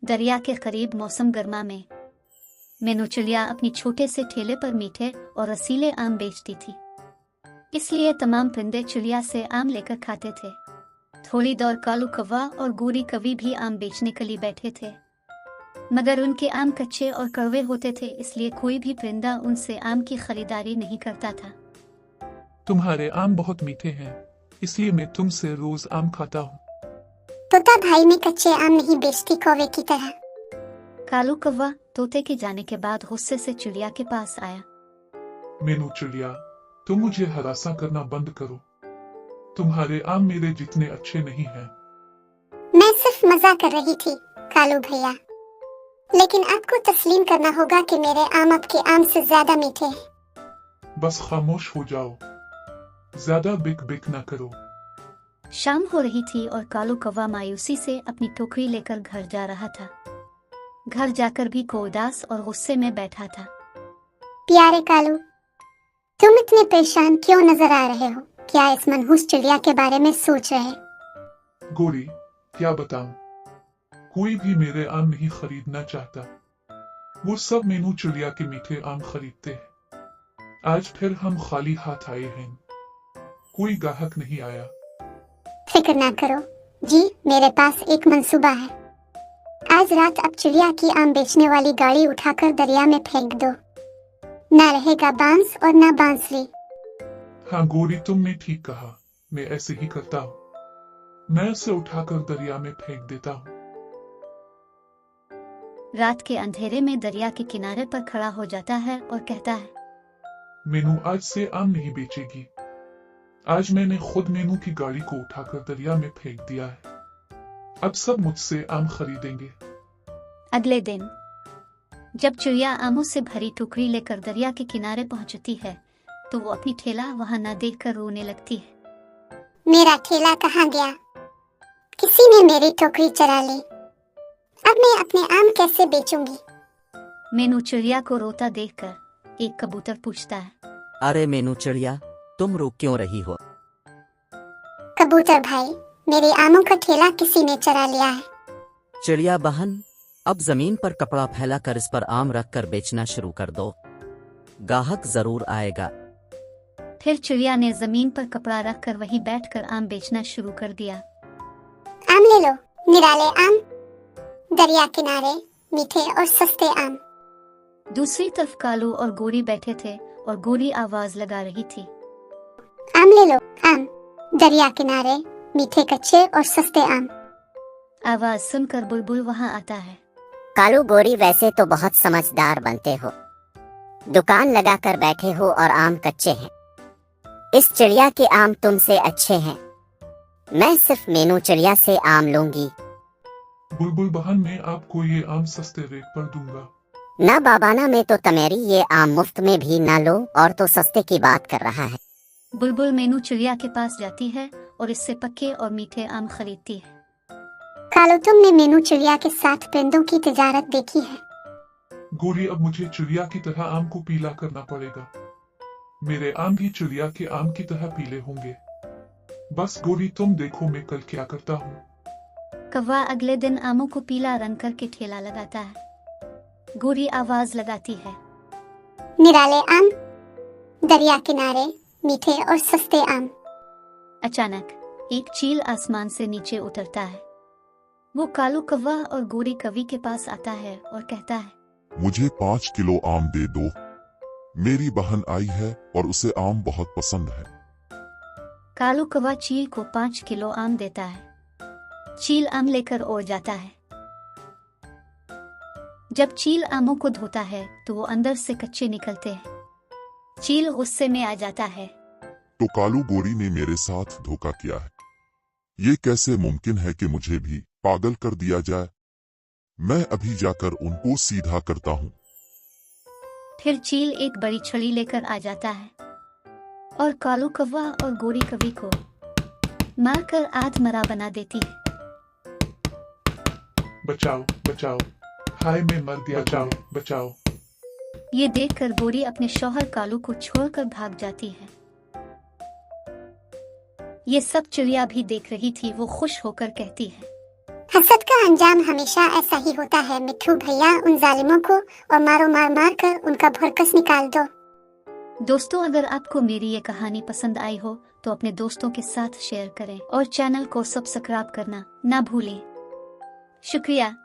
दरिया के करीब मौसम गर्मा में मीनू चिड़िया अपनी छोटे से ठेले पर मीठे और रसीले आम बेचती थी। इसलिए तमाम परिंदे चिड़िया से आम लेकर खाते थे। थोड़ी देर कालू कौवा और गोरी कवि भी आम बेचने के लिए बैठे थे, मगर उनके आम कच्चे और कड़वे होते थे, इसलिए कोई भी परिंदा उनसे आम की खरीदारी नहीं करता था। तुम्हारे आम बहुत मीठे हैं, इसलिए मैं तुमसे रोज आम खाता हूँ। तोता भाई मैं कच्चे आम नहीं बेचती कौवे की तरह। कालू कौवा तोते के जाने के बाद गुस्से से चिड़िया के पास आया। मीनू चिड़िया, तुम मुझे हरासा करना बंद करो। तुम्हारे आम मेरे जितने अच्छे नहीं हैं। मैं सिर्फ मजाक कर रही थी कालू भैया, लेकिन आपको तस्लीम करना होगा कि मेरे आम आपके आम से ज्यादा मीठे हैं। बस खामोश हो जाओ, ज्यादा बिक बिक ना करो। शाम हो रही थी और कालू कौवा मायूसी से अपनी टोकरी लेकर घर जा रहा था। घर जाकर भी वो उदास और गुस्से में बैठा था। प्यारे कालू, तुम इतने परेशान क्यों नजर आ रहे हो? क्या इस मनहूस चिड़िया के बारे में सोच रहे? गोरी, क्या बताऊं, कोई भी मेरे आम नहीं खरीदना चाहता। वो सब मीनू चिड़िया के मीठे आम खरीदते हैं। आज फिर हम खाली हाथ आए हैं, कोई ग्राहक नहीं आया। फिक्र ना करो जी, मेरे पास एक मंसूबा है। आज रात आप चिड़िया की आम बेचने वाली गाड़ी उठाकर दरिया में फेंक दो। ना रहेगा बांस और ना बांसुरी। हाँ गोरी, तुमने ठीक कहा, मैं ऐसे ही करता हूँ। मैं उसे उठाकर दरिया में फेंक देता हूँ। रात के अंधेरे में दरिया के किनारे पर खड़ा हो जाता है और कहता है, मीनू आज से आम नहीं बेचेगी। आज मैंने खुद मीनू की गाड़ी को उठाकर दरिया में फेंक दिया है। अब सब मुझसे आम खरीदेंगे। अगले दिन जब चिड़िया आमों से भरी टोकरी लेकर दरिया के किनारे पहुंचती है, तो वो अपनी ठेला वहां न देखकर रोने लगती है। मेरा ठेला कहाँ गया? किसी ने मेरी टोकरी चरा ली। अब मैं अपने आम कैसे बेचूंगी? मीनू चिड़िया को रोता देखकर एक कबूतर पूछता है, अरे मीनू चिड़िया, तुम रो क्यों रही हो? कबूतर भाई, मेरे आमों का ठेला किसी ने चरा लिया है। चिड़िया बहन, अब जमीन पर कपड़ा फैलाकर इस पर आम रखकर बेचना शुरू कर दो, ग्राहक जरूर आएगा। फिर चिड़िया ने जमीन पर कपड़ा रखकर वहीं बैठकर आम बेचना शुरू कर दिया। आम ले लो, निराले आम, दरिया किनारे मीठे और सस्ते आम। दूसरी तरफ कालू और गोरी बैठे थे और गोरी आवाज लगा रही थी, आम ले लो, आम, दरिया किनारे मीठे कच्चे और सस्ते आम। आवाज सुनकर बुलबुल वहां आता है। कालू गोरी, वैसे तो बहुत समझदार बनते हो, दुकान लगाकर बैठे हो और आम कच्चे हैं। इस चिड़िया के आम तुमसे अच्छे हैं। मैं सिर्फ मीनू चिड़िया से आम लूंगी। बुलबुल बहन, मैं आपको ये आम सस्ते रेट पर दूंगा। ना बाबाना, में तो तमेरी ये आम मुफ्त में भी ना लो, और तो सस्ते की बात कर रहा है। बुलबुल मीनू चिड़िया के पास जाती है और इससे पक्के और मीठे आम खरीदती है। कालू, तुमने मीनू चिड़िया के साथ परिंदों की तिजारत देखी है? गोरी, अब मुझे चिड़िया की तरह आम को पीला करना पड़ेगा। मेरे आम भी चिड़िया के आम की तरह पीले होंगे। बस गोरी, तुम देखो मैं कल क्या करता हूँ। कौवा अगले दिन आमों को पीला रंग करके ठेला लगाता है। गोरी आवाज लगाती है, निराले आम, दरिया किनारे मीठे और सस्ते आम। अचानक एक चील आसमान से नीचे उतरता है। वो कालू कौवा और गोरी कवि के पास आता है और कहता है, मुझे 5 किलो आम दे दो। मेरी बहन आई है और उसे आम बहुत पसंद है। कालू कौवा चील को 5 किलो आम देता है। चील आम लेकर उड़ जाता है। जब चील आमों को धोता है तो वो अंदर से कच्चे निकलते हैं। चील गुस्से में आ जाता है। तो कालू गोरी ने मेरे साथ धोखा किया है। ये कैसे मुमकिन है कि मुझे भी पागल कर दिया जाए? मैं अभी जाकर उनको सीधा करता हूँ। फिर चील एक बड़ी छड़ी लेकर आ जाता है और कालू कौवा और गोरी कवि को मारकर आधमरा बना देती है। बचाओ बचाओ, हाय मैं मर गया, बचाओ बचाओ। ये देखकर गोरी अपने शौहर कालू को छोड़कर भाग जाती है। ये सब चिड़िया भी देख रही थी। वो खुश होकर कहती है, हसद का अंजाम हमेशा ऐसा ही होता है मिट्ठू भैया। उन जालिमों को और मारो मार कर उनका भरकस निकाल दो। दोस्तों, अगर आपको मेरी ये कहानी पसंद आई हो तो अपने दोस्तों के साथ शेयर करें और चैनल को सब्सक्राइब करना ना भूलें। शुक्रिया।